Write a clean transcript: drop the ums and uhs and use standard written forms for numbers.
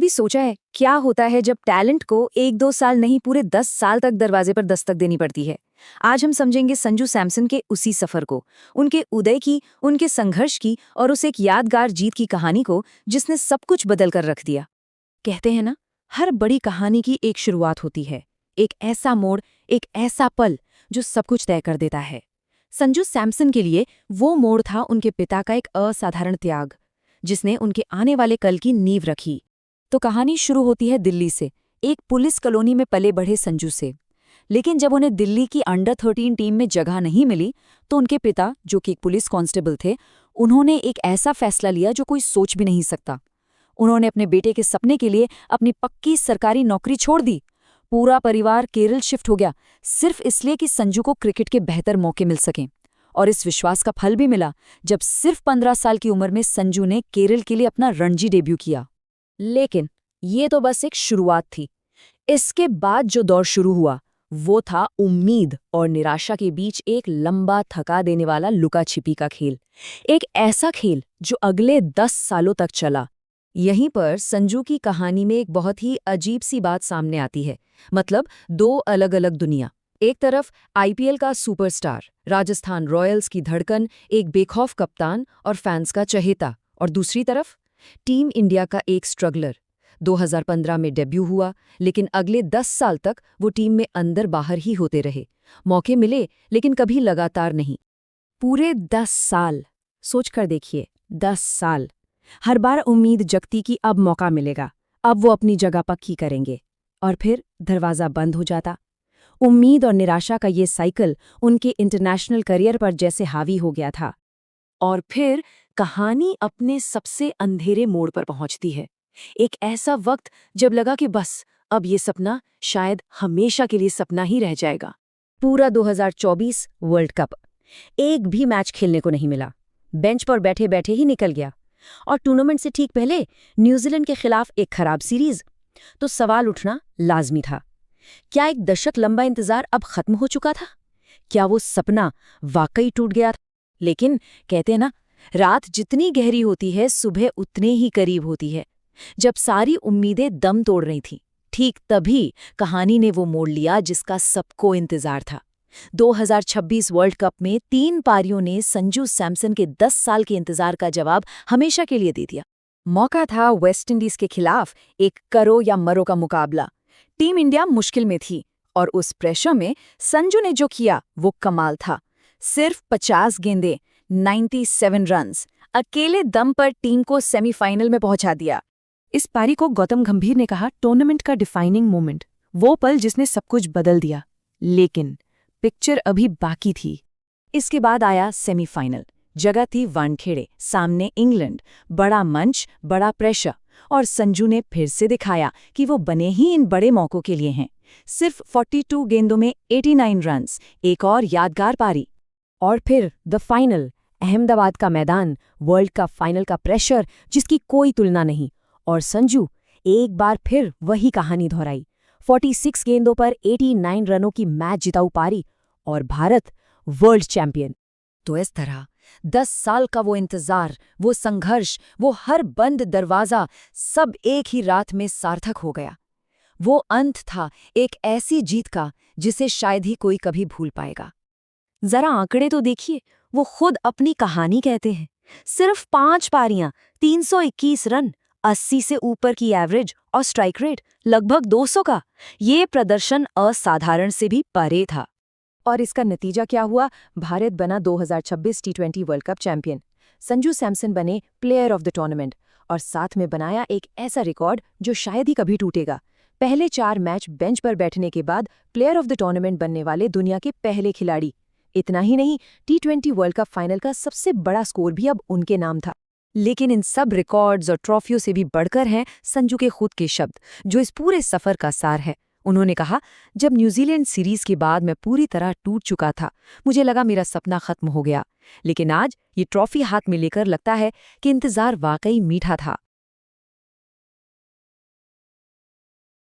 कभी सोचा है क्या होता है जब टैलेंट को 1-2 साल नहीं पूरे 10 साल तक दरवाजे पर दस्तक देनी पड़ती है। आज हम समझेंगे संजू सैमसन के उसी सफर को, उनके उदय की, उनके संघर्ष की और उस एक यादगार जीत की कहानी को जिसने सब कुछ बदल कर रख दिया। कहते हैं ना, हर बड़ी कहानी की एक शुरुआत होती है, एक ऐसा मोड़, एक ऐसा पल जो सब कुछ तय कर देता है। संजू सैमसन के लिए वो मोड़ था उनके पिता का एक असाधारण त्याग, जिसने उनके आने वाले कल की नींव रखी। तो कहानी शुरू होती है दिल्ली से, एक पुलिस कॉलोनी में पले बढ़े संजू से। लेकिन जब उन्हें दिल्ली की अंडर-13 टीम में जगह नहीं मिली, तो उनके पिता, जो कि एक पुलिस कांस्टेबल थे, उन्होंने एक ऐसा फैसला लिया जो कोई सोच भी नहीं सकता। उन्होंने अपने बेटे के सपने के लिए अपनी पक्की सरकारी नौकरी छोड़ दी। पूरा परिवार केरल शिफ्ट हो गया, सिर्फ इसलिए कि संजू को क्रिकेट के बेहतर मौके मिल सकें। और इस विश्वास का फल भी मिला जब सिर्फ 15 साल की उम्र में संजू ने केरल के लिए अपना रणजी डेब्यू किया। लेकिन ये तो बस एक शुरुआत थी। इसके बाद जो दौर शुरू हुआ वो था उम्मीद और निराशा के बीच एक लंबा थका देने वाला लुका छिपी का खेल। एक ऐसा खेल जो अगले 10 सालों तक चला। यहीं पर संजू की कहानी में एक बहुत ही अजीब सी बात सामने आती है। मतलब दो अलग अलग दुनिया। एक तरफ आईपीएल का सुपरस्टार, राजस्थान रॉयल्स की धड़कन, एक बेखौफ कप्तान और फैंस का चहेता, और दूसरी तरफ टीम इंडिया का एक स्ट्रगलर। 2015 में डेब्यू हुआ, लेकिन अगले 10 साल तक वो टीम में अंदर बाहर ही होते रहे। मौके मिले, लेकिन कभी लगातार नहीं। पूरे 10 साल सोच कर देखिए, 10 साल। हर बार उम्मीद जगती कि अब मौका मिलेगा, अब वो अपनी जगह पक्की करेंगे, और फिर दरवाज़ा बंद हो जाता। उम्मीद और निराशा का ये साइकिल उनके इंटरनेशनल करियर पर जैसे हावी हो गया था। और फिर कहानी अपने सबसे अंधेरे मोड़ पर पहुंचती है। एक ऐसा वक्त जब लगा कि बस अब ये सपना शायद हमेशा के लिए सपना ही रह जाएगा। पूरा 2024 वर्ल्ड कप, एक भी मैच खेलने को नहीं मिला। बेंच पर बैठे बैठे ही निकल गया। और टूर्नामेंट से ठीक पहले न्यूजीलैंड के खिलाफ एक खराब सीरीज। तो सवाल उठना लाजमी था, क्या एक दशक लंबा इंतजार अब खत्म हो चुका था? क्या वो सपना वाकई टूट गया था? लेकिन कहते हैं ना, रात जितनी गहरी होती है, सुबह उतने ही करीब होती है। जब सारी उम्मीदें दम तोड़ रही थीं, ठीक तभी कहानी ने वो मोड़ लिया जिसका सबको इंतजार था। 2026 वर्ल्ड कप में 3 पारियों ने संजू सैमसन के 10 साल के इंतजार का जवाब हमेशा के लिए दे दिया। मौका था वेस्टइंडीज के खिलाफ एक करो या मरो का मुकाबला। टीम इंडिया मुश्किल में थी, और उस प्रेशर में संजू ने जो किया वो कमाल था। सिर्फ 50 गेंदें, 97 रन्स, अकेले दम पर टीम को सेमीफाइनल में पहुंचा दिया। इस पारी को गौतम गंभीर ने कहा टूर्नामेंट का डिफाइनिंग मोमेंट, वो पल जिसने सब कुछ बदल दिया। लेकिन पिक्चर अभी बाकी थी। इसके बाद आया सेमीफाइनल। जगह थी वानखेड़े, सामने इंग्लैंड, बड़ा मंच, बड़ा प्रेशर, और संजू ने फिर से दिखाया कि वो बने ही इन बड़े मौकों के लिए हैं। सिर्फ 42 गेंदों में 89 रन्स, एक और यादगार पारी। और फिर द फाइनल, अहमदाबाद का मैदान, वर्ल्ड कप फाइनल का प्रेशर जिसकी कोई तुलना नहीं। और संजू एक बार फिर वही कहानी दोहराई। 46 गेंदों पर 89 रनों की मैच जिताऊ पारी, और भारत वर्ल्ड चैंपियन। तो इस तरह 10 साल का वो इंतजार, वो संघर्ष, वो हर बंद दरवाजा, सब एक ही रात में सार्थक हो गया। वो अंत था एक ऐसी जीत का जिसे शायद ही कोई कभी भूल पाएगा। जरा आंकड़े तो देखिए, वो खुद अपनी कहानी कहते हैं। सिर्फ 5 पारियां, 321 रन, 80 से ऊपर की एवरेज, और स्ट्राइक रेट लगभग 200 का। ये प्रदर्शन असाधारण से भी परे था। और इसका नतीजा क्या हुआ? भारत बना 2026 टी20 world cup champion. Sanju Samson बने प्लेयर ऑफ द टूर्नामेंट, और साथ में बनाया एक ऐसा रिकॉर्ड जो शायद ही कभी टूटेगा। पहले 4 मैच बेंच पर बैठने के बाद प्लेयर ऑफ द टूर्नामेंट बनने वाले दुनिया के पहले खिलाड़ी। इतना ही नहीं, टी20 वर्ल्ड कप फाइनल का सबसे बड़ा स्कोर भी अब उनके नाम था। लेकिन इन सब रिकॉर्ड्स और ट्रॉफियों से भी बढ़कर हैं संजू के खुद के शब्द, जो इस पूरे सफर का सार है। उन्होंने कहा, जब न्यूजीलैंड सीरीज के बाद मैं पूरी तरह टूट चुका था, मुझे लगा मेरा सपना खत्म हो गया। लेकिन आज ये ट्रॉफी हाथ में लेकर लगता है कि इंतजार वाकई मीठा था।